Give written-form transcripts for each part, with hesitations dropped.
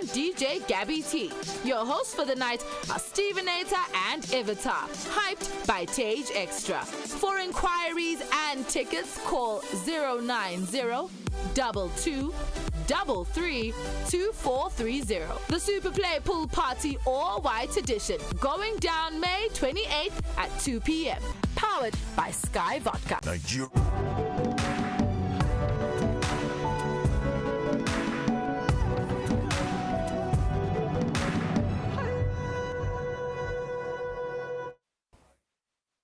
and DJ Gabby T. Your hosts for the night are Stevenator and Ivatar, hyped by Tage Extra. For inquiries and tickets, call 090-2233-2430. The Super Play Pool Party All White Edition, going down May 28th at 2 p.m. Powered by Sky Vodka. Nigeria.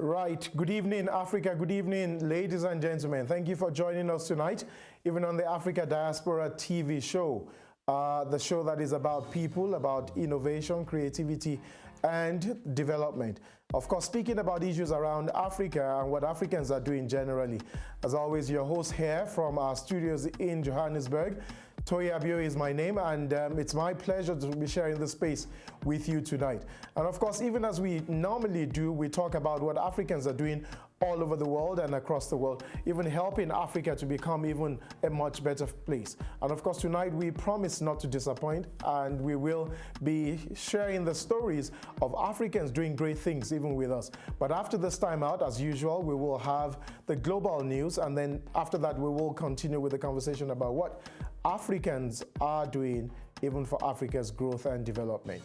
Right. Good evening, Africa. Good evening, ladies and gentlemen. Thank you for joining us tonight, even on the Africa Diaspora TV show, the show that is about people, about innovation, creativity, and development. Of course, speaking about issues around Africa and what Africans are doing generally. As always, your host here from our studios in Johannesburg. Toye Abio is my name, and it's my pleasure to be sharing the space with you tonight. And of course, even as we normally do, we talk about what Africans are doing all over the world and across the world, even helping Africa to become even a much better place. And of course, tonight we promise not to disappoint, and we will be sharing the stories of Africans doing great things even with us. But after this time out, as usual, we will have the global news, and then after that, we will continue with the conversation about what Africans are doing even for Africa's growth and development.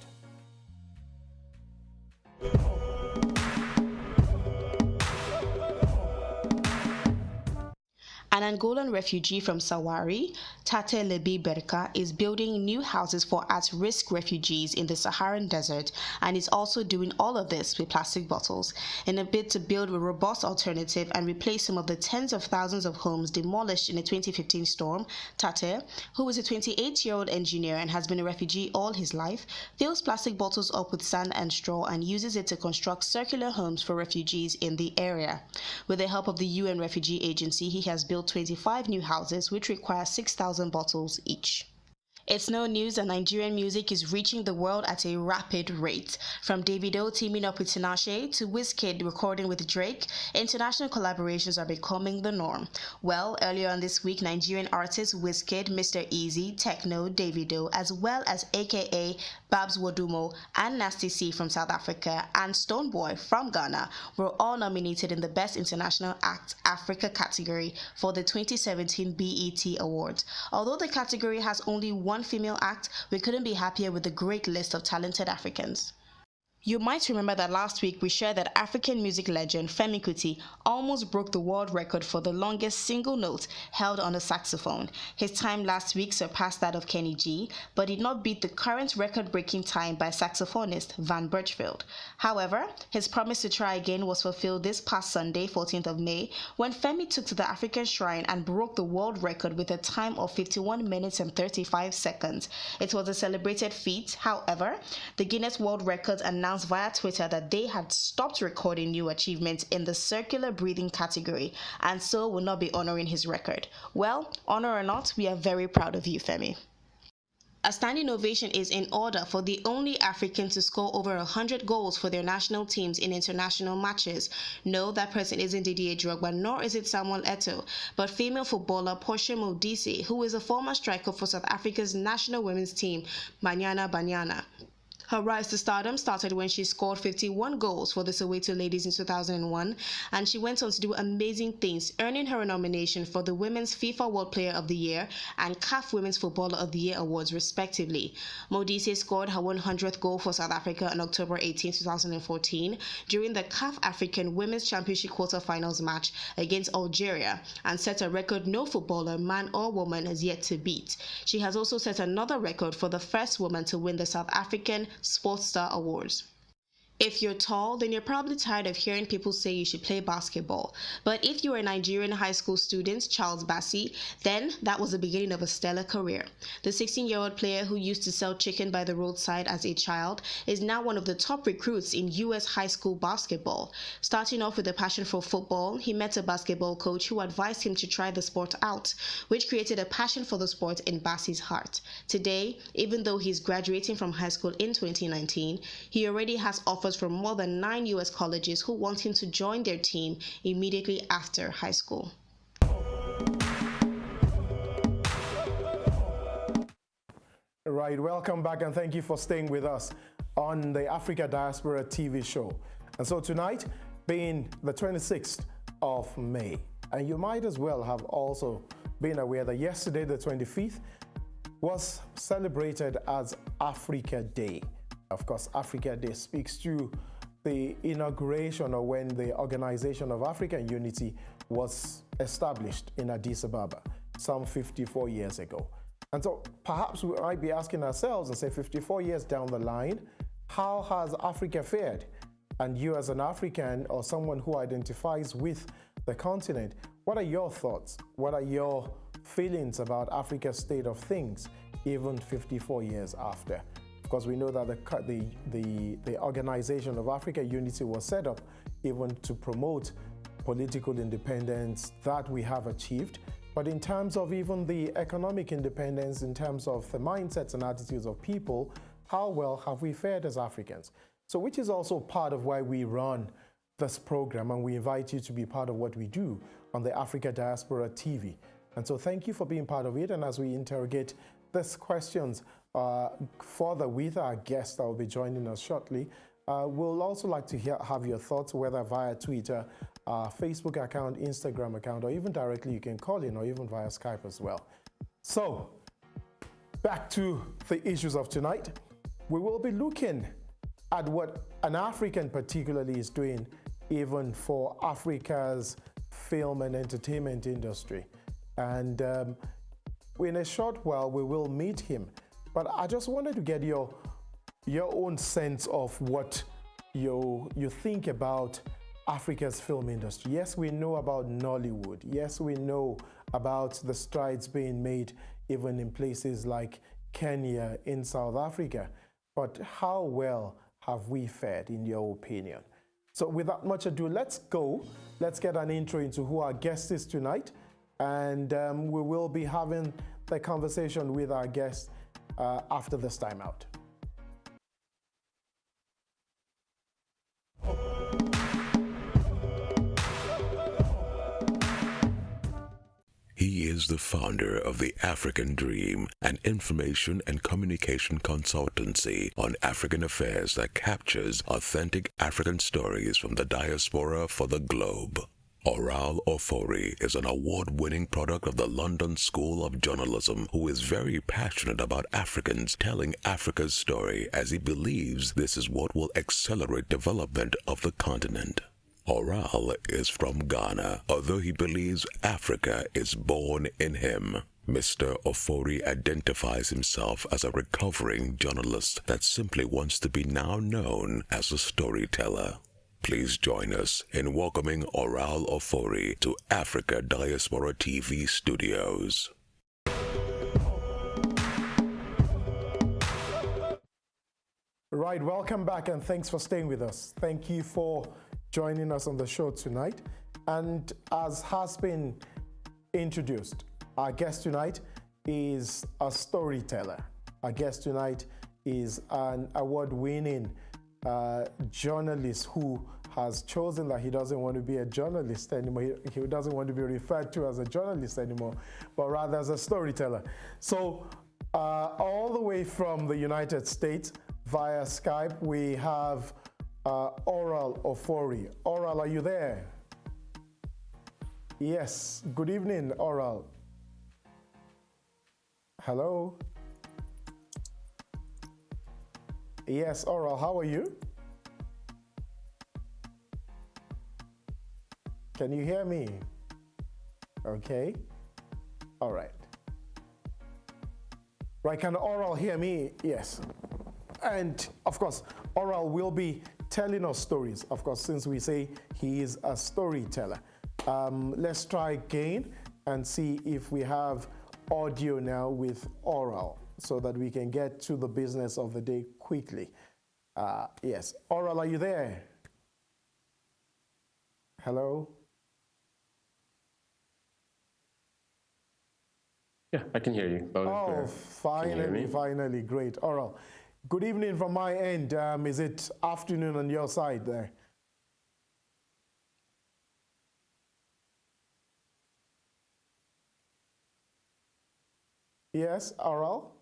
An Angolan refugee from Sawari, Tate Lebi Berka, is building new houses for at-risk refugees in the Saharan desert and is also doing all of this with plastic bottles. In a bid to build a robust alternative and replace some of the tens of thousands of homes demolished in the 2015 storm, Tate, who is a 28-year-old engineer and has been a refugee all his life, fills plastic bottles up with sand and straw and uses it to construct circular homes for refugees in the area. With the help of the UN Refugee Agency, he has built 25 new houses which require 6,000 bottles each. It's no news that Nigerian music is reaching the world at a rapid rate. From Davido teaming up with Tinashe to Wizkid recording with Drake, international collaborations are becoming the norm. Well, earlier on this week, Nigerian artists Wizkid, Mr. Easy, Techno, Davido, as well as AKA Babs Wodumo and Nasty C from South Africa and Stonebwoy from Ghana were all nominated in the Best International Act Africa category for the 2017 BET Awards. Although the category has only one female act, we couldn't be happier with the great list of talented Africans. You might remember that last week we shared that African music legend Femi Kuti almost broke the world record for the longest single note held on a saxophone. His time last week surpassed that of Kenny G, but did not beat the current record-breaking time by saxophonist Van Birchfield. However, his promise to try again was fulfilled this past Sunday, 14th of May, when Femi took to the African shrine and broke the world record with a time of 51 minutes and 35 seconds. It was a celebrated feat. However, the Guinness World Records announced via Twitter that they had stopped recording new achievements in the circular breathing category and so will not be honoring his record. Well, honor or not, we are very proud of you, Femi. A standing ovation is in order for the only African to score over 100 goals for their national teams in international matches. No, that person isn't Didier Drogba, nor is it Samuel Eto'o, but female footballer Portia Modise, who is a former striker for South Africa's national women's team, Banyana Banyana. Her rise to stardom started when she scored 51 goals for the Soweto Ladies in 2001, and she went on to do amazing things, earning her a nomination for the Women's FIFA World Player of the Year and CAF Women's Footballer of the Year awards, respectively. Modise scored her 100th goal for South Africa on October 18, 2014, during the CAF African Women's Championship quarter-finals match against Algeria, and set a record no footballer, man or woman, has yet to beat. She has also set another record for the first woman to win the South African Sports Star Awards. If you're tall, then you're probably tired of hearing people say you should play basketball. But if you are a Nigerian high school student, Charles Bassey, then that was the beginning of a stellar career. The 16-year-old player who used to sell chicken by the roadside as a child is now one of the top recruits in U.S. high school basketball. Starting off with a passion for football, he met a basketball coach who advised him to try the sport out, which created a passion for the sport in Bassey's heart. Today, even though he's graduating from high school in 2019, he already has offers from more than 9 U.S. colleges who want him to join their team immediately after high school. Right, welcome back and thank you for staying with us on the Africa Diaspora TV show. And so tonight, being the 26th of May, and you might as well have also been aware that yesterday, the 25th, was celebrated as Africa Day. Of course, Africa Day speaks to the inauguration or when the Organization of African Unity was established in Addis Ababa some 54 years ago. And so perhaps we might be asking ourselves and say 54 years down the line, how has Africa fared? And you as an African or someone who identifies with the continent, what are your thoughts? What are your feelings about Africa's state of things even 54 years after? Because we know that the Organization of African Unity was set up even to promote political independence that we have achieved. But in terms of even the economic independence, in terms of the mindsets and attitudes of people, how well have we fared as Africans? So which is also part of why we run this program, and we invite you to be part of what we do on the Africa Diaspora TV. And so thank you for being part of it. And as we interrogate these questions further with our guest that will be joining us shortly, we'll also like to have your thoughts, whether via Twitter, Facebook account, Instagram account, or even directly you can call in, or even via Skype as well. So back to the issues of tonight. We will be looking at what an African particularly is doing even for Africa's film and entertainment industry. And in a short while, we will meet him. But I just wanted to get your own sense of what you think about Africa's film industry. Yes, we know about Nollywood. Yes, we know about the strides being made even in places like Kenya, in South Africa. But how well have we fared, in your opinion? So without much ado, let's get an intro into who our guest is tonight. And we will be having the conversation with our guest after this time out. He is the founder of the African Dream, an information and communication consultancy on African affairs that captures authentic African stories from the diaspora for the globe. Oral Ofori is an award-winning product of the London School of Journalism who is very passionate about Africans telling Africa's story, as he believes this is what will accelerate development of the continent. Oral is from Ghana, although he believes Africa is born in him. Mr. Ofori identifies himself as a recovering journalist that simply wants to be now known as a storyteller. Please join us in welcoming Oral Ofori to Africa Diaspora TV studios. Right, welcome back and thanks for staying with us. Thank you for joining us on the show tonight. And as has been introduced, our guest tonight is a storyteller. Our guest tonight is an award-winning journalist who has chosen that he doesn't want to be a journalist anymore. He doesn't want to be referred to as a journalist anymore, but rather as a storyteller. So all the way from the United States via Skype, we have Oral Ofori. Oral, are you there? Yes. Good evening, Oral. Hello? Yes, Oral, how are you? Can you hear me? Okay. All right. Right, can Oral hear me? Yes. And of course, Oral will be telling us stories, of course, since we say he is a storyteller. Let's try again and see if we have audio now with Oral so that we can get to the business of the day quickly. Yes, Oral, are you there? Hello? Yeah, I can hear you. Oh, finally, great. Oral, good evening from my end. Is it afternoon on your side there? Yes, Oral?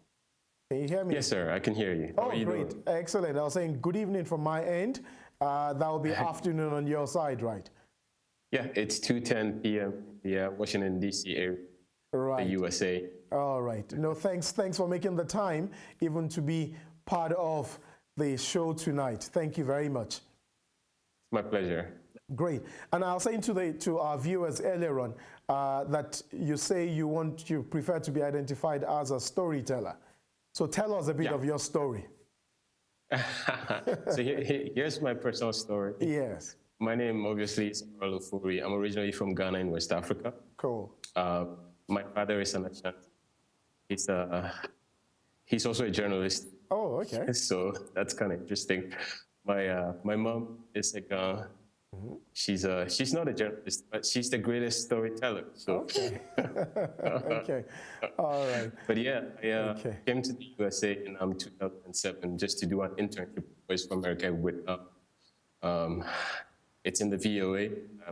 Can you hear me? Yes, sir. I can hear you. How Oh, are you great. doing? Excellent. I was saying good evening from my end. That will be afternoon on your side, right? Yeah, it's 2:10 p.m. Yeah, Washington, D.C. area, Right. the USA. All right. No, thanks for making the time even to be part of the show tonight. Thank you very much. It's my pleasure. Great. And I was saying to our viewers earlier on that you say you prefer to be identified as a storyteller. So tell us a bit of your story. So here's my personal story. Yes. My name obviously is Ofori. I'm originally from Ghana in West Africa. Cool. My father is an Ashanti. He's also a journalist. Oh, okay. So that's kind of interesting. My mom is a she's not a journalist, but she's the greatest storyteller. So Okay. Okay. All right. But yeah, I came to the USA in 2007 just to do an internship with Voice of America with it's in the VOA,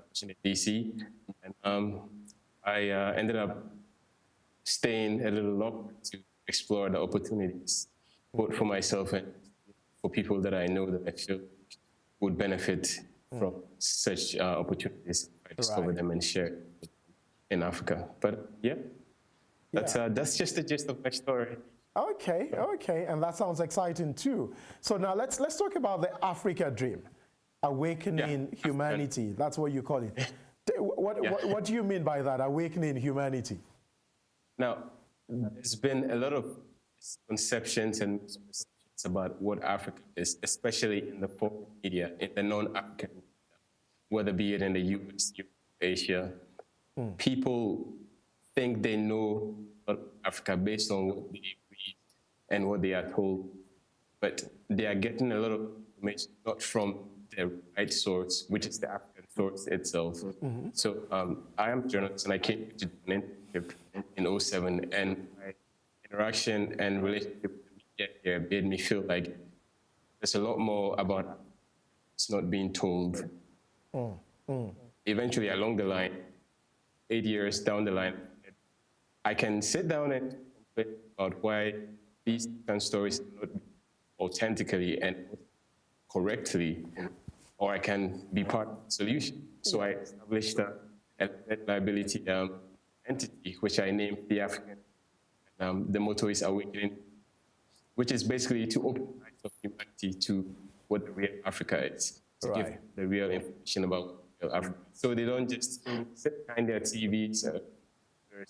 Washington D.C. And I ended up staying a little longer to explore the opportunities, both for myself and for people that I know that I feel would benefit from such opportunities. I discover them and share in Africa. But yeah, that's just the gist of my story. Okay, okay, and that sounds exciting too. So now let's talk about the Africa Dream, awakening humanity. That's what you call it. What do you mean by that, awakening humanity? Now, there's been a lot of misconceptions and misconceptions about what Africa is, especially in the foreign media, in the non-African media, whether be it in the US, Europe, Asia. People think they know about Africa based on what they read and what they are told, but they are getting a lot of information not from the right source, which is the African source itself. So I am a journalist, and I came to do an internship in 2007, and my interaction and relationship with the media here made me feel like there's a lot more about it's not being told. Eventually, along the line, 8 years down the line, I can sit down and complain about why these kind of stories are not authentically and correctly, or I can be part of the solution. So I established a liability entity, which I named the African. The motto is Awakening, which is basically to open the eyes of humanity to what the real Africa is, to give the real information about real Africa. So they don't just sit behind their TVs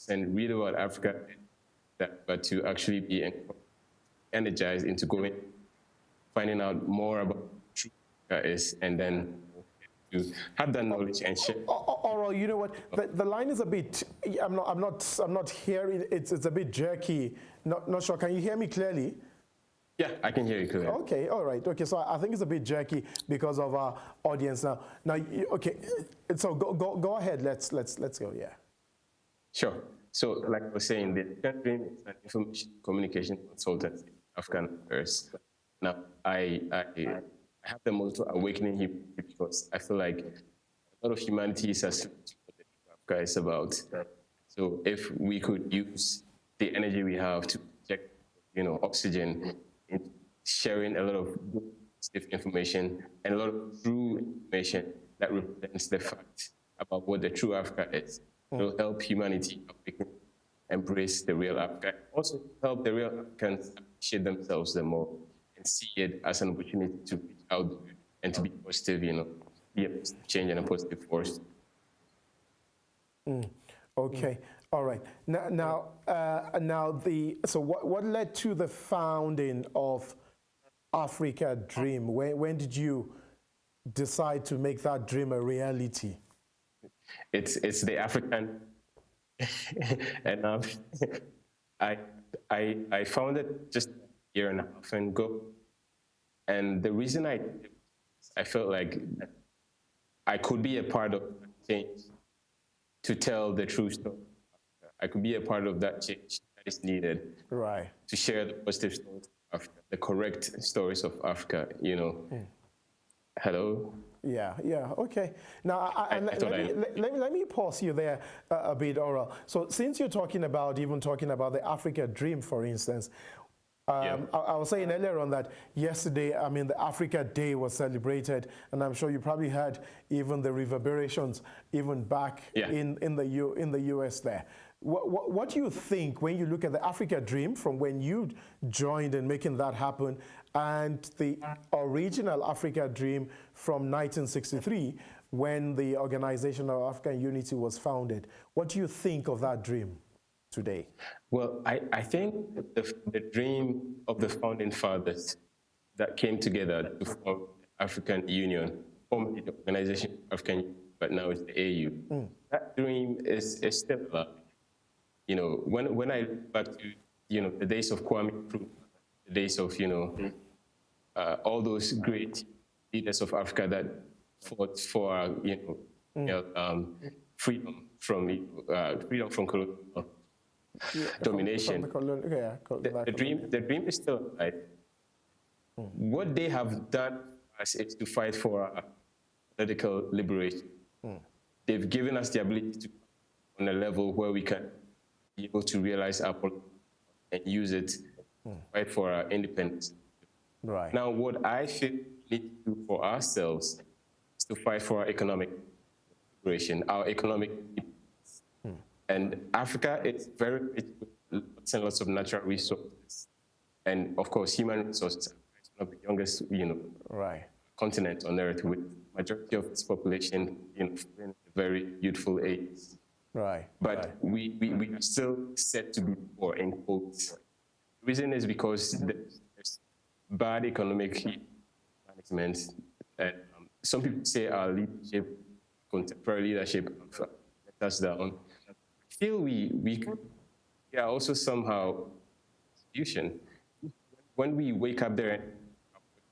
and read about Africa, but to actually be energized into going, finding out more about what true Africa is, and then to have that knowledge and share. Oral, you know what? The line is a bit. I'm not hearing. It's a bit jerky. Not sure. Can you hear me clearly? Yeah, I can hear you clearly. Okay, all right. Okay, so I think it's a bit jerky because of our audience now. Okay, so go ahead. Let's go. Yeah. Sure. So, like I was saying, the African Dream is an information communication consultancy in African affairs. Now, I have the motto awakening humanity because I feel like a lot of humanity is as what Africa is about. So, if we could use the energy we have to inject, oxygen in sharing a lot of good information and a lot of true information that represents the fact about what the true Africa is. It will help humanity embrace the real Africa. Also help the real Africans appreciate themselves the more and see it as an opportunity to reach out there and to be positive, be a positive change and a positive force. Okay. All right. So what led to the founding of Africa Dream? When did you decide to make that dream a reality? It's the African, and I found it just a year and a half ago, and the reason I felt like I could be a part of change to tell the true story. I could be a part of that change that is needed, right? To share the positive stories of Africa, the correct stories of Africa. Hello. Yeah. Okay. Now, let me pause you there a bit, Oral. So, since you're talking about the Africa Dream, for instance, I was saying earlier on that yesterday, I mean, the Africa Day was celebrated, and I'm sure you probably had even the reverberations even back in the US there. What do you think when you look at the Africa Dream from when you joined in making that happen and the original Africa Dream from 1963 when the Organization of African Unity was founded? What do you think of that dream today? Well, I think the dream of the founding fathers that came together to form the African Union, formerly the Organization of African Union, but now it's the AU, that dream is still alive. You know, when I look back to, you know, the days of Kwame Nkrumah, the days of, you know, all those great leaders of Africa that fought for, you know, freedom from colonial domination. The dream is still alive. What they have done is to fight for our political liberation. They've given us the ability to, on a level where we can be able to realize our politics and use it to fight for our independence. Right. Now, what I feel we need to do for ourselves is to fight for our economic liberation, our economic independence. And Africa is very rich with lots and lots of natural resources, and of course, human resources. It's one of the youngest, you know, continent on Earth, with majority of its population, you know, in a very youthful age. But we are still set to be poor, in quotes. The reason is because there's bad economic management. And some people say our leadership, contemporary leadership, let us down. I feel we are also somehow institution. When we wake up there,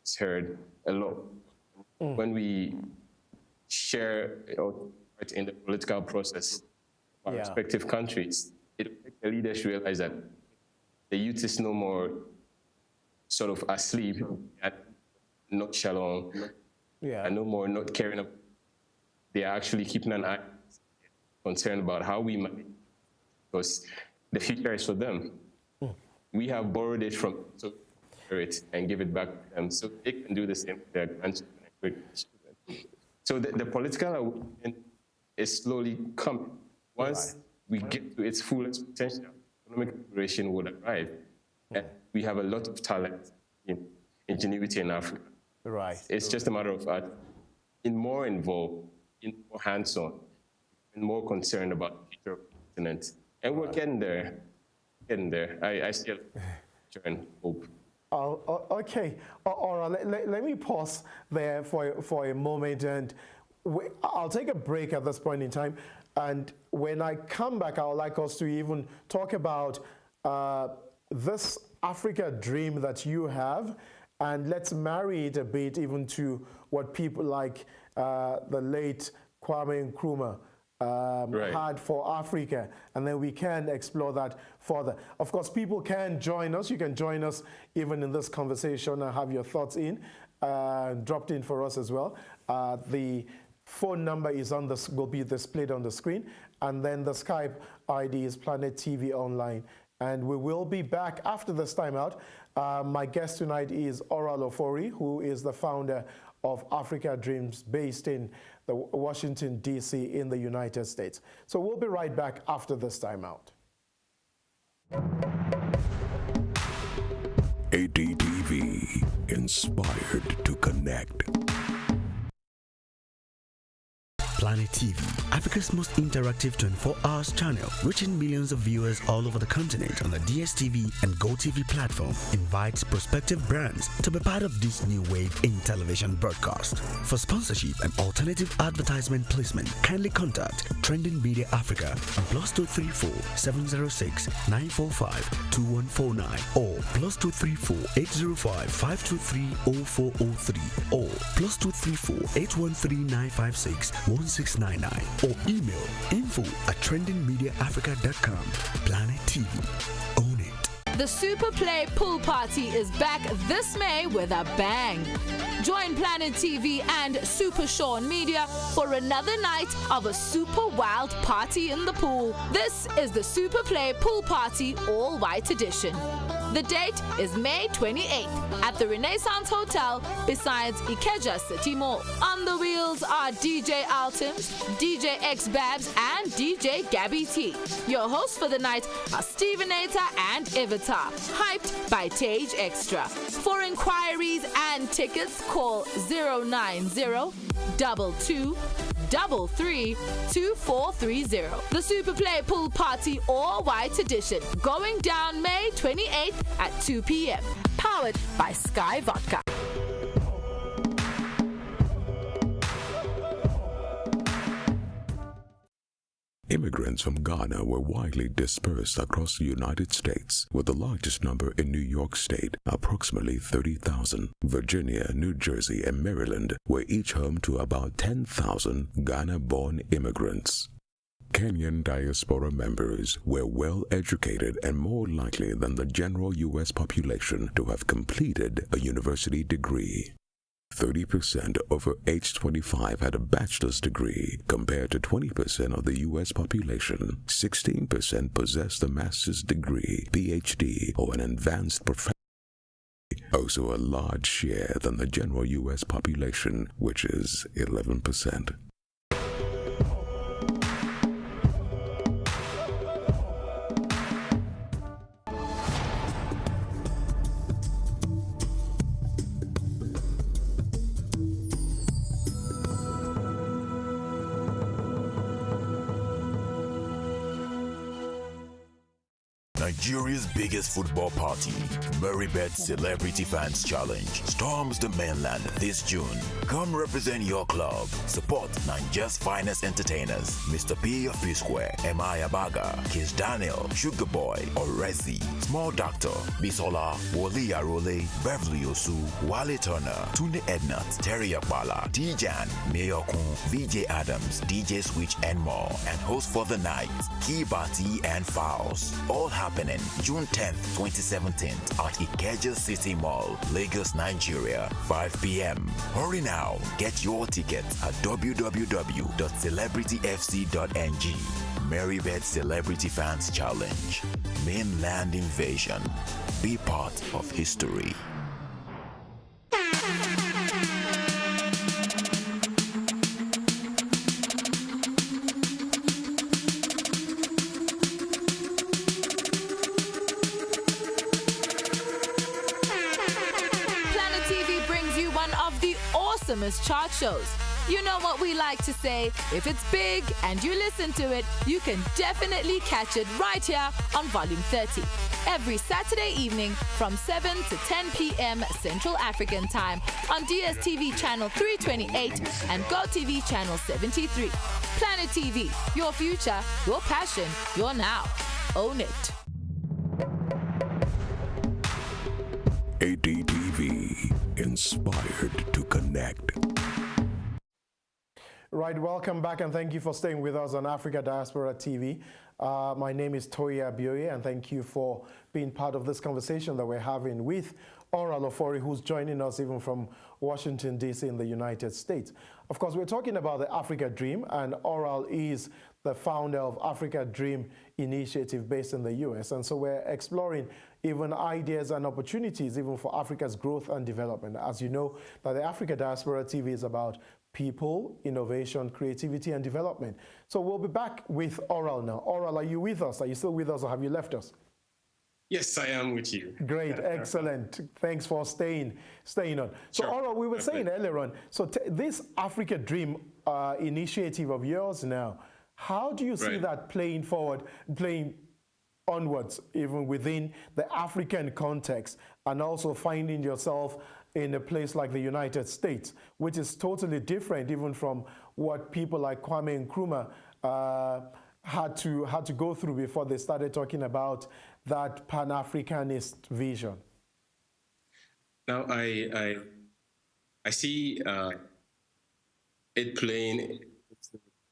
it's heard a lot. When we share or part in the political process of our respective countries, it makes the leaders realize that the youth is no more sort of asleep and not shalom, and no more not caring about. They are actually keeping an eye, concerned about how we manage, because the future is for them. We have borrowed it from it and give it back to them, so they can do the same with their grandchildren. So the political awakening is slowly coming. Once we get to its fullest potential, economic liberation will arrive. And we have a lot of talent in ingenuity in Africa. It's just a matter of being more involved, being more hands-on, and more concerned about the future of the continent. And we're getting there. I still try and hope. Okay, all right, let me pause there for a moment, and I'll take a break at this point in time. And when I come back, I would like us to even talk about this Africa dream that you have, and let's marry it a bit even to what people like the late Kwame Nkrumah had for Africa, and then we can explore that further. Of course, people can join us. You can join us even in this conversation and have your thoughts dropped in for us as well. The phone number is will be displayed on the screen, and then the Skype ID is Planet TV Online. And we will be back after this time out. My guest tonight is Ofori, who is the founder of Africa Dreams, based in Washington, D.C. in the United States. So we'll be right back after this time out. Adtv, inspired to connect. Planet TV, Africa's most interactive 24-hour channel, reaching millions of viewers all over the continent on the DSTV and GoTV platform, invites prospective brands to be part of this new wave in television broadcast. For sponsorship and alternative advertisement placement, kindly contact Trending Media Africa on +234 706 945 2149 or +234 805 523 0403 or +234 813 956 1699 or email info@trendingmediaafrica.com. Planet TV. Own it. The Super Play Pool Party is back this May with a bang. Join Planet TV and Super Sean Media for another night of a super wild party in the pool. This is the Super Play Pool Party All White Edition. The date is May 28th at the Renaissance Hotel besides Ikeja City Mall. On the wheels are DJ Altons, DJ X Babs, and DJ Gabby T. Your hosts for the night are Stevenator and Ivatar, hyped by Tage Extra. For inquiries and tickets, call 090-2233-2430. The Super Play Pool Party All White Edition going down May 28th at 2 p.m. Powered by Sky Vodka. Immigrants from Ghana were widely dispersed across the United States, with the largest number in New York State, approximately 30,000. Virginia, New Jersey, and Maryland were each home to about 10,000 Ghana-born immigrants. Kenyan diaspora members were well educated and more likely than the general U.S. population to have completed a university degree. 30% over age 25 had a bachelor's degree, compared to 20% of the U.S. population. 16% possessed a master's degree, PhD, or an advanced professional degree, also a large share than the general U.S. population, which is 11%. Nigeria's biggest football party, Merrybet Celebrity Fans Challenge, storms the mainland this June. Come represent your club. Support Nigeria's finest entertainers, Mr. P of P Square, M.I. Abaga, Kiss Daniel, Sugar Boy, Orezi, Small Doctor, Bisola, Wole Arole, Beverly Osu, Wale Turner, Tunde Ednut, Terry Akbala, Tijan, Mayor Kun, VJ Adams, DJ Switch, and more. And host for the night, Kibati and Fowls. All happening June 10th, 2017 at Ikeja City Mall, Lagos, Nigeria, 5 p.m. Hurry now. Get your tickets at www.celebrityfc.ng. Merrybet Celebrity Fans Challenge. Mainland Invasion. Be part of history. Chart shows. You know what we like to say, if it's big and you listen to it, you can definitely catch it right here on Volume 30. Every Saturday evening from 7 to 10 p.m. Central African Time on DSTV Channel 328 and GoTV Channel 73. Planet TV, your future, your passion, your now. Own it. Adtv, inspired to connect. Right, welcome back and thank you for staying with us on Africa Diaspora TV. My name is Toya Abioye and thank you for being part of this conversation that we're having with Oral Ofori, who's joining us even from Washington, D.C. in the United States. Of course, we're talking about the Africa Dream, and Oral is the founder of Africa Dream Initiative based in the U.S. And so we're exploring even ideas and opportunities even for Africa's growth and development. As you know, that the Africa Diaspora TV is about people, innovation, creativity, and development. So we'll be back with Oral now. Oral, are you with us? Are you still with us or have you left us? Yes, I am with you. Great, excellent. Thanks for staying on. So, sure. Oral, we were saying earlier on, so this Africa Dream initiative of yours now, how do you see that playing onwards, even within the African context, and also finding yourself in a place like the United States, which is totally different even from what people like Kwame Nkrumah had to go through before they started talking about that Pan-Africanist vision? Now, I see it playing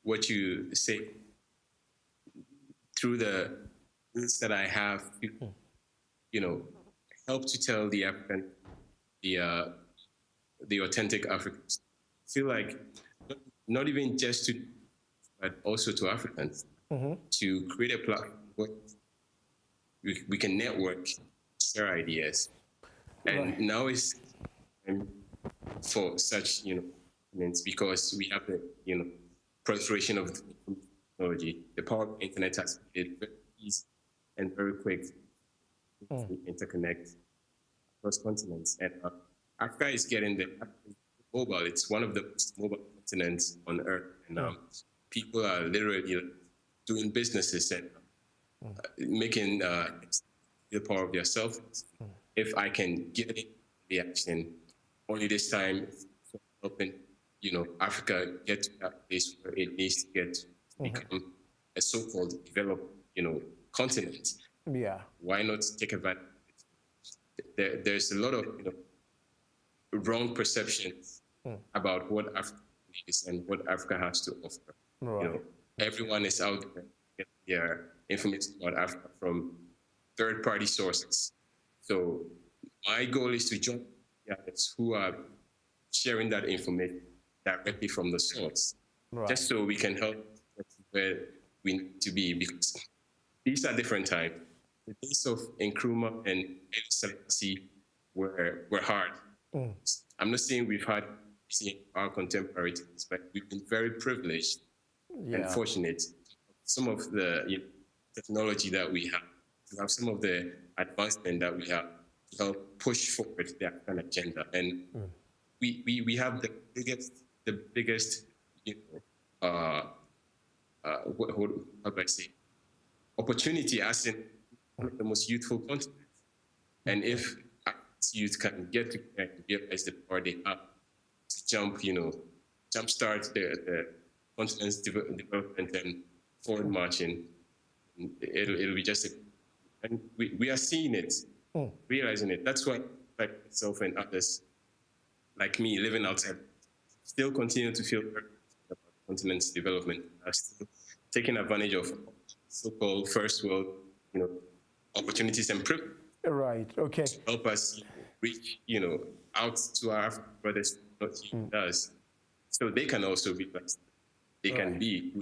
what you say through the things that I have, you know, help to tell the African, the authentic Africans. I feel like not even just to, but also to Africans, to create a platform where we can network, share ideas. And now is time for such, events, because we have the, proliferation of technology. The power of the internet has made it very easy and very quick to interconnect across continents. And Africa is getting the mobile. It's one of the most mobile continents on Earth. And people are literally doing businesses and making the power of their cell phones. If I can get the action, only this time helping, Africa get to that place where it needs to get to become a so-called developed, continent. Yeah. Why not take advantage? There's a lot of wrong perceptions about what Africa is and what Africa has to offer. Right. Everyone is out there getting their information about Africa from third-party sources. So my goal is to join others who are sharing that information directly from the source, just so we can help where we need to be, because these are different times. The days of Nkrumah and Selassie were hard. I'm not saying we've had our contemporaries, but we've been very privileged and fortunate. Some of the technology that we have some of the advancement that we have to help push forward the African agenda. And we have the biggest how do I say, opportunity as in one of the most youthful continents. And if youth can get to realize the power they have to jumpstart the continent's development and forward marching, it'll be just and we are seeing it, realizing it. That's why myself and others like me living outside still continue to feel about the continent's development, are still taking advantage of so-called first world, opportunities and privilege. Right. Okay. To help us reach, out to our African brothers, not does, so they can also be blessed. They can be,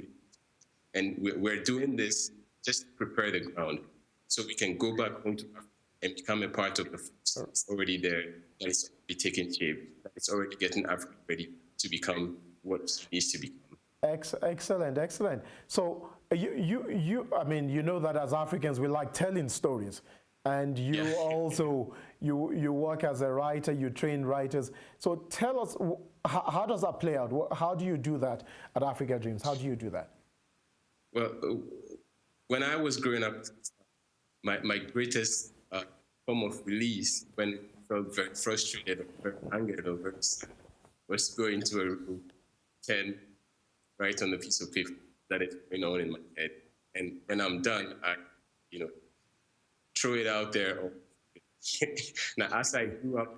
and we're doing this just to prepare the ground, so we can go back home to Africa and become a part of the force that's already there, that is already taking shape, that is already getting Africa ready to become what it needs to become. Excellent. So you I mean, that as Africans we like telling stories, and you also you work as a writer, you train writers. So tell us, how does that play out? How do you do that at Africa Dreams? How do you do that? Well, when I was growing up, my greatest form of release, when I felt very frustrated or very angry or very sad, was going to a room, pen, write on a piece of paper that is going on in my head. And when I'm done, I, throw it out there. Now, as I grew up,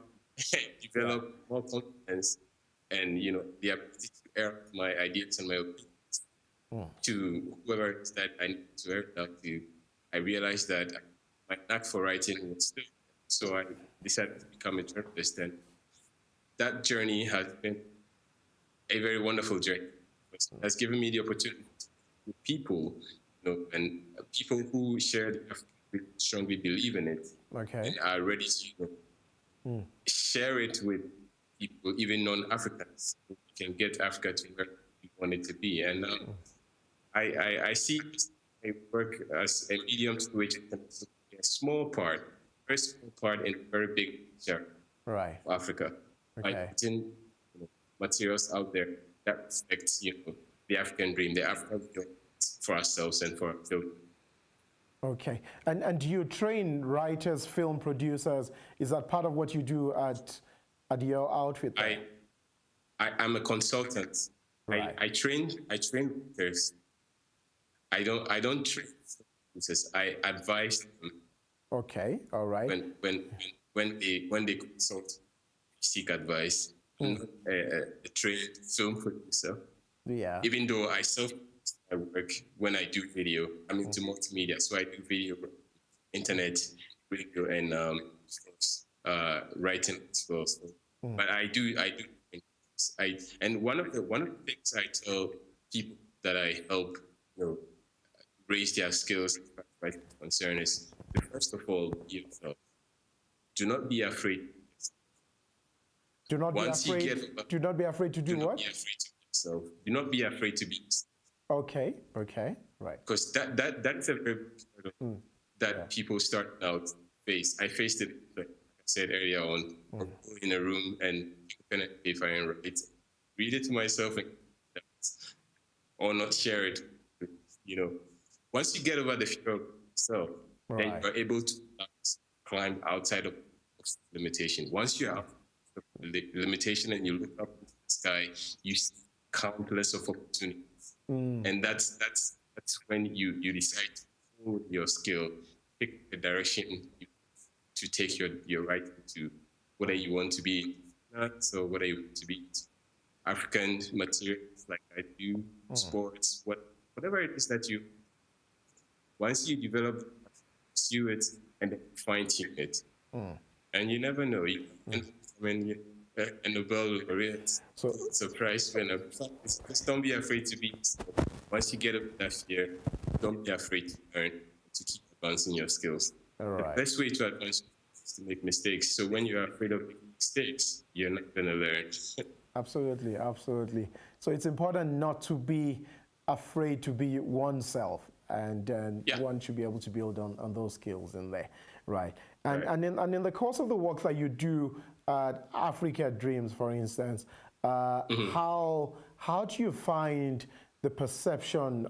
developed more confidence and, the ability to air my ideas and my opinions to whoever it is that I need to air it out to, I realized that my knack for writing was still there. So I decided to become a journalist. And that journey has been a very wonderful journey. It has given me the opportunity to meet people, and people who strongly believe in it, and are ready to share it with people, even non-Africans, who can get Africa to where we want it to be. And I see I work as a medium to which it can be a small part, very small part in a very big picture of Africa. By putting materials out there that reflects, the African dream, the African dream for ourselves and for our children. Okay. And do you train writers, film producers? Is that part of what you do at your outfit? I'm a consultant. I train writers. I don't train producers. I advise them. Okay. All right. When they consult, seek advice. I'm not a trained film producer. Yeah. Even though I work when I do video, I'm into multimedia, so I do video, internet, radio, and writing as well. So, but I do. And one of the things I tell people that I help, raise their skills as far as concern is to first of all be yourself. do not be afraid. Do not Once be afraid. Do not be afraid to do what? Do not be afraid to be yourself. Do not be afraid to be yourself. Okay. Okay. Right. Because that's a very that people start out face. I faced it, like I said earlier on, in a room and if I write, read it to myself or not share it. You know, once you get over the fear of yourself, then you're able to climb outside of limitation. Once you're out of the limitation and you look up into the sky, you see countless of opportunities. And that's when you decide to pull your skill, pick the direction to take your writing to, whether you want to be nuts or whether you want to be African materials like I do, sports, whatever it is that you, once you develop, pursue it and then fine-tune it. And you never know, when you're a Nobel laureate, surprise winner. Just don't be afraid to be. Once you get up that fear, don't be afraid to learn, to keep advancing your skills. The best way to advance is to make mistakes. So when you're afraid of making mistakes, you're not going to learn. Absolutely, absolutely. So it's important not to be afraid to be oneself, and one should be able to build on those skills in there, right? And in the course of the work that you do at Africa Dreams, for instance, how do you find the perception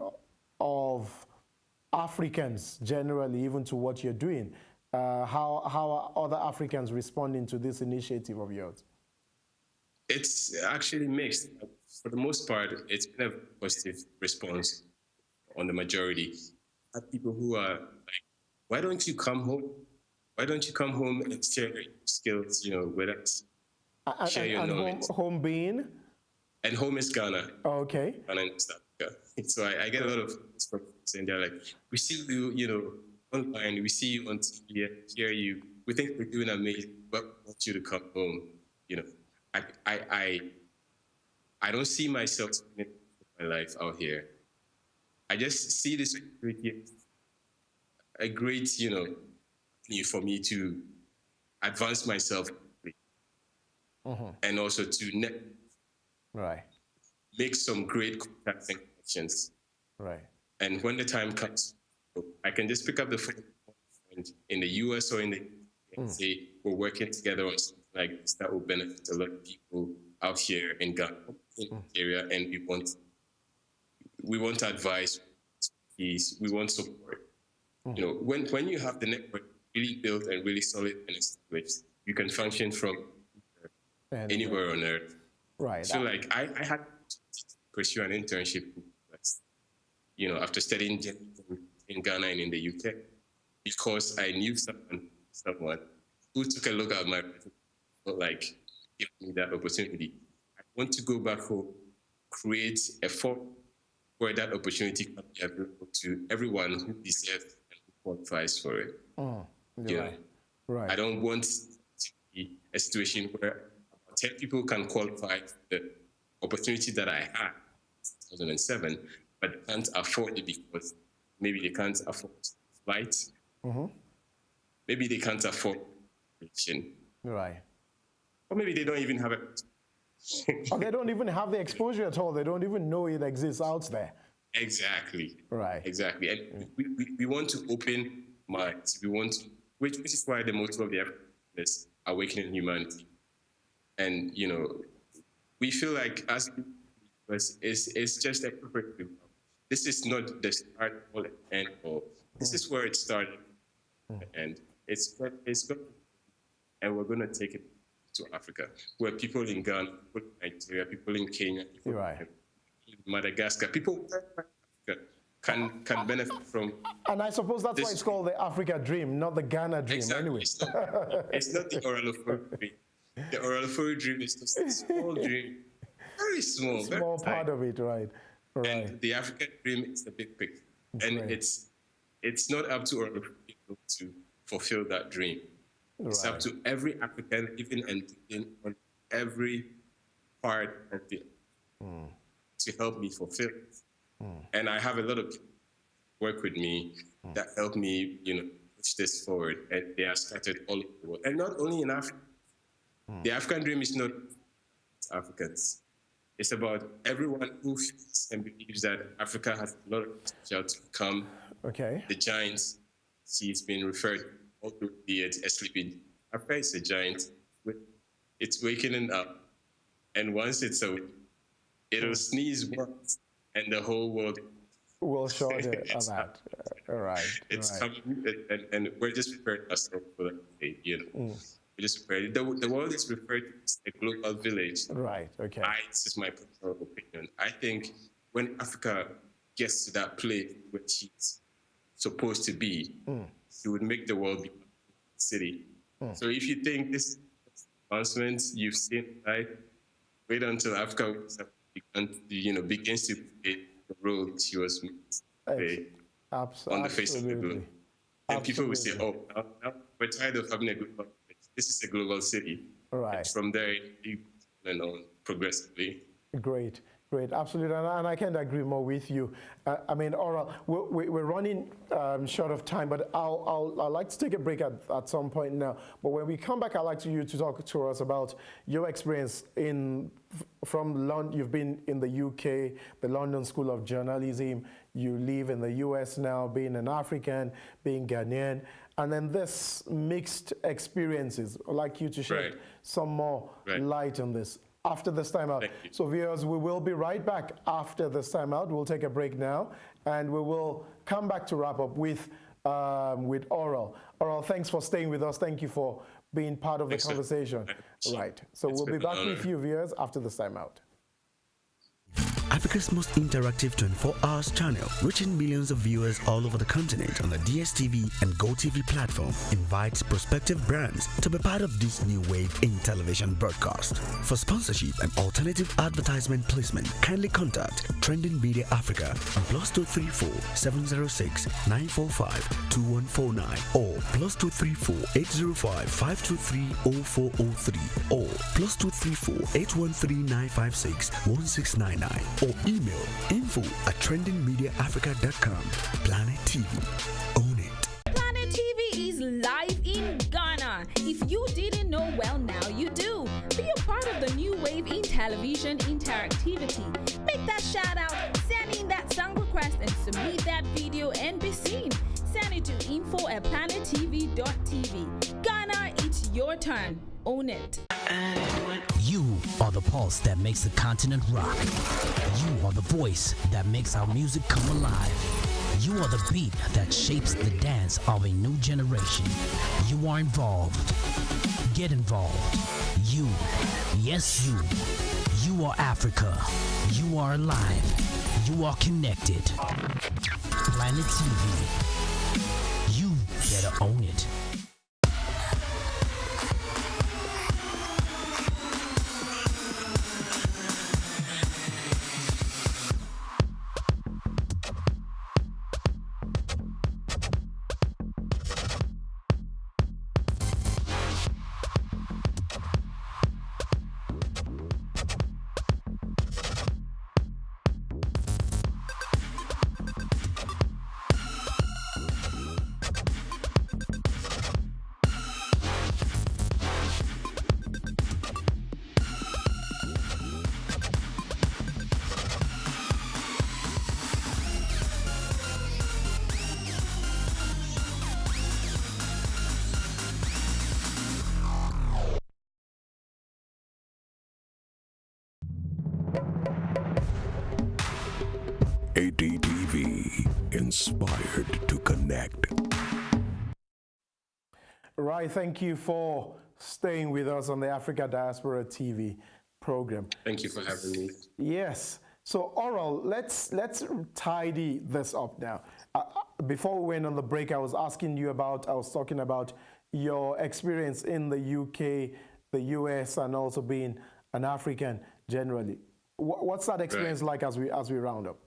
of Africans generally, even to what you're doing? How are other Africans responding to this initiative of yours? It's actually mixed. For the most part, it's been a positive response on the majority. I have people who are like, why don't you come home? Why don't you come home and share your skills, you know, with us? Share your knowledge. Home being? And home is Ghana. Oh, okay. Ghana and South Africa. So I get a lot of from and they're like, we see you, you know, online, we see you on TV, hear you, we think we're doing amazing, but we want you to come home, you know. I don't see myself spending my life out here. I just see this a great, you know, for me to advance myself and also to make some great contacts and connections. Right. And when the time comes, I can just pick up the phone in the US or in the and say we're working together on something like this that will benefit a lot of people out here in Ghana, in the area, and we want advice, we want support. You know, when you have the network really built and really solid and established, you can function from anywhere on earth. Right. So like I had to pursue an internship, you know, after studying in Ghana and in the UK, because I knew someone who took a look at my like give me that opportunity. I want to go back home, create a forum where that opportunity can be available to everyone who deserves and who qualifies for it. Right. I don't want to be a situation where 10 people can qualify for the opportunity that I had in 2007, but can't afford it because maybe they can't afford flights. Maybe they can't afford education. Right. Or maybe they don't even have it. Or they don't even have the exposure at all. They don't even know it exists out there. Exactly. Right. Exactly. And we want to open minds. We want to, which is why the motto of the African is awakening humanity. And, you know, we feel like as it's just a perfect. This is not the start or the end all. This is where it started. And it's good. And we're going to take it to Africa, where people in Ghana, people in Nigeria, people in Kenya, people in Madagascar, people can benefit from. And I suppose that's why it's called the Africa Dream, not the Ghana Dream. Exactly. Anyway. It's not the Ofori Dream. The Ofori Dream is just a small dream, very small. Small part of it, right? And the African Dream is the big picture. And it's not up to all people to fulfill that dream. It's up to every African, even and on every part of it, to help me fulfill it. And I have a lot of people work with me that help me, you know, push this forward, and they are scattered all over the world, and not only in Africa. The African dream is not Africans. It's about everyone who feels and believes that Africa has a lot of potential to become the giant. See, it's been referred to all through the years as sleeping. Africa is a giant. It's waking up, and once it's awake, it'll sneeze once, and the whole world will show that. All right. It's coming, and we're just prepared ourselves for that. We're just prepared. The world is referred to as a global village. Right. Okay. This is my personal opinion. I think when Africa gets to that place where she's supposed to be, she would make the world be a city. So if you think this advancements you've seen, right, wait until Africa begins to play the role she was meant to play on the face of the globe. And people will say, oh, now we're tired of having a global village. This is a global city. Right. And from there, you on progressively. Great. Absolutely, and I can't agree more with you. I mean, Oral, we're running short of time, but I'd like to take a break at some point now. But when we come back, I'd like you to talk to us about your experience from London. You've been in the UK, the London School of Journalism. You live in the US now, being an African, being Ghanaian, and then this mixed experiences. I'd like you to shed some more light on this after this time out. So viewers, we will be right back after this time out. We'll take a break now, and we will come back to wrap up with Oral. Oral, thanks for staying with us. Thank you for being part of the conversation. Right. So we'll be back with you, viewers, after this time out. Africa's most interactive 24-hour channel, reaching millions of viewers all over the continent on the DSTV and GoTV platform, invites prospective brands to be part of this new wave in television broadcast. For sponsorship and alternative advertisement placement, kindly contact Trending Media Africa on +234 706 945 2149 or +234 805 523 0403 or +234 813 956 1699. Or email info@trendingmediaafrica.com. Planet TV. Own it. Planet TV is live in Ghana. If you didn't know, well, now you do. Be a part of the new wave in television interactivity. Make that shout out, send in that song request, and submit that video and be seen. Send it to info@planettv.tv. Ghana, it's your turn. Own it. You are the pulse that makes the continent rock. You are the voice that makes our music come alive. You are the beat that shapes the dance of a new generation. You are involved. Get involved. You, yes you. You are Africa. You are alive. You are connected. Planet TV. You better own it. Adtv, inspired to connect. Right, thank you for staying with us on the Africa Diaspora TV program. Thank you for having me. Yes. So, Oral, let's tidy this up now. Before we went on the break, I was talking about your experience in the UK, the US, and also being an African generally. What's that experience like as we round up?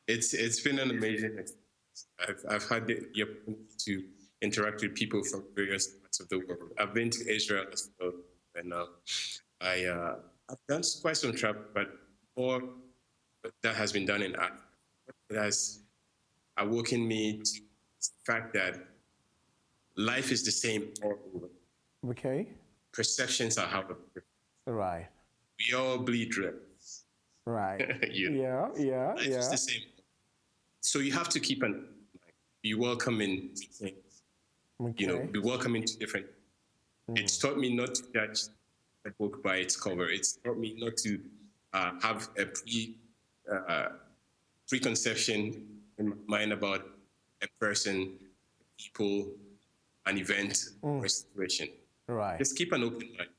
It's been an amazing experience. I've had the opportunity to interact with people from various parts of the world. I've been to Israel as well, and I've done quite some travel, but more that has been done in Africa. It has awoken me to the fact that life is the same all over. Okay. Perceptions are how Right. we all bleed red. Right. You know? Yeah. Life is the same. So you have to keep be welcoming to things. Okay. You know, be welcoming to different. It's taught me not to judge a book by its cover. It's taught me not to have a preconception in my mind about a person, people, an event, or a situation. Right. Just keep an open mind.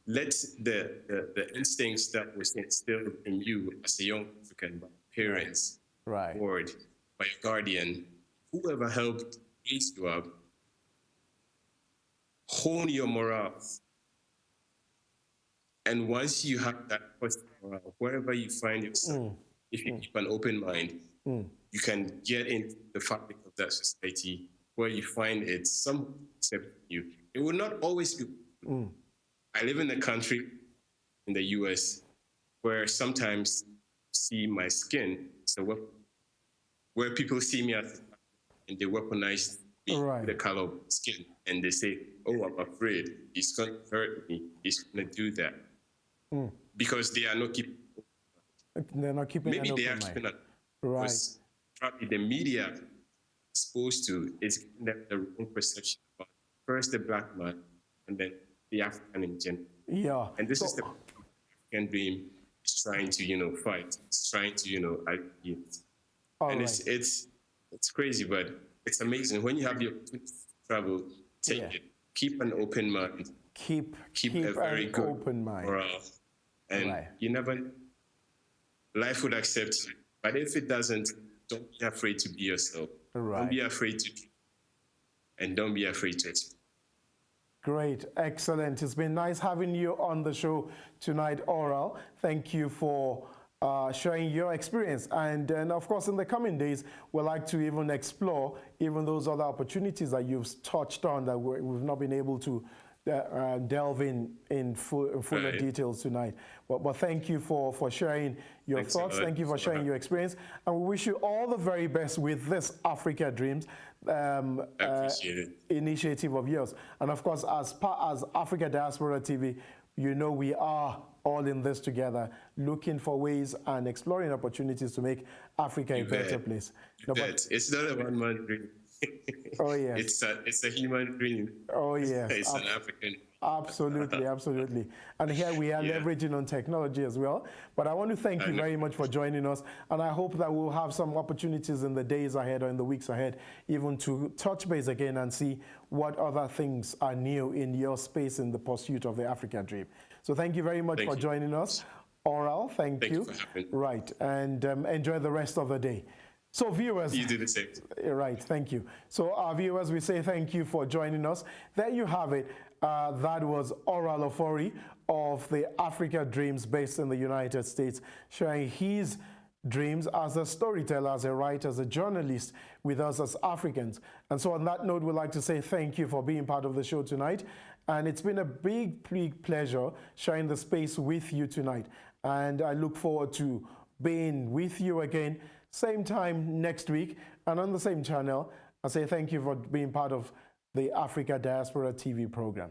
Let the instincts that were instilled in you as a young African by parents, Right. board, by your guardian, whoever helped raise you up, hone your morale. And once you have that positive morale, wherever you find yourself, if you keep an open mind, you can get into the fabric of that society where you find it some accepting you. It will not always be. I live in a country in the US where sometimes see my skin, so where people see me as, and they weaponize me, the color of skin, and they say, "Oh, I'm afraid he's going to hurt me. He's going to do that," because they are not keeping. They're not keeping. Maybe they are keeping it. Right. Probably the media exposed to is giving them the wrong perception about first the black man and then the African in general. Yeah. And this is the African dream is trying to, fight. It's trying to, advocate. And it's crazy, but it's amazing. When you have the opportunity to travel, take it. Keep an open mind. Keep a very good open mind. Morale. And you never, life would accept you. But if it doesn't, don't be afraid to be yourself. Don't be afraid to, and don't be afraid to explore. Great, excellent. It's been nice having you on the show tonight, Oral. Thank you for sharing your experience. And then, of course, in the coming days, we'd like to even explore even those other opportunities that you've touched on that we've not been able to delve in fuller details tonight. But thank you for sharing your thoughts. Thank you for sharing your experience. And we wish you all the very best with this Africa Dreams initiative of yours. And of course, as Africa Diaspora TV, we are all in this together, looking for ways and exploring opportunities to make Africa a better place. It's not a one-man dream. Oh yeah, it's a human dream. Oh yeah, it's an African. Absolutely, absolutely. And here we are leveraging on technology as well. But I want to thank you very much for joining us. And I hope that we'll have some opportunities in the days ahead or in the weeks ahead, even to touch base again and see what other things are new in your space in the pursuit of the African dream. So thank you very much for joining us. Oral, thank you. Thank you for having me. Right, and enjoy the rest of the day. So viewers, you do the same. Right, thank you. So our viewers, we say thank you for joining us. There you have it. That was Oral Ofori of the Africa Dreams based in the United States, sharing his dreams as a storyteller, as a writer, as a journalist with us as Africans. And so on that note, we'd like to say thank you for being part of the show tonight. And it's been a big pleasure sharing the space with you tonight. And I look forward to being with you again same time next week and on the same channel. I say thank you for being part of the Africa Diaspora TV program.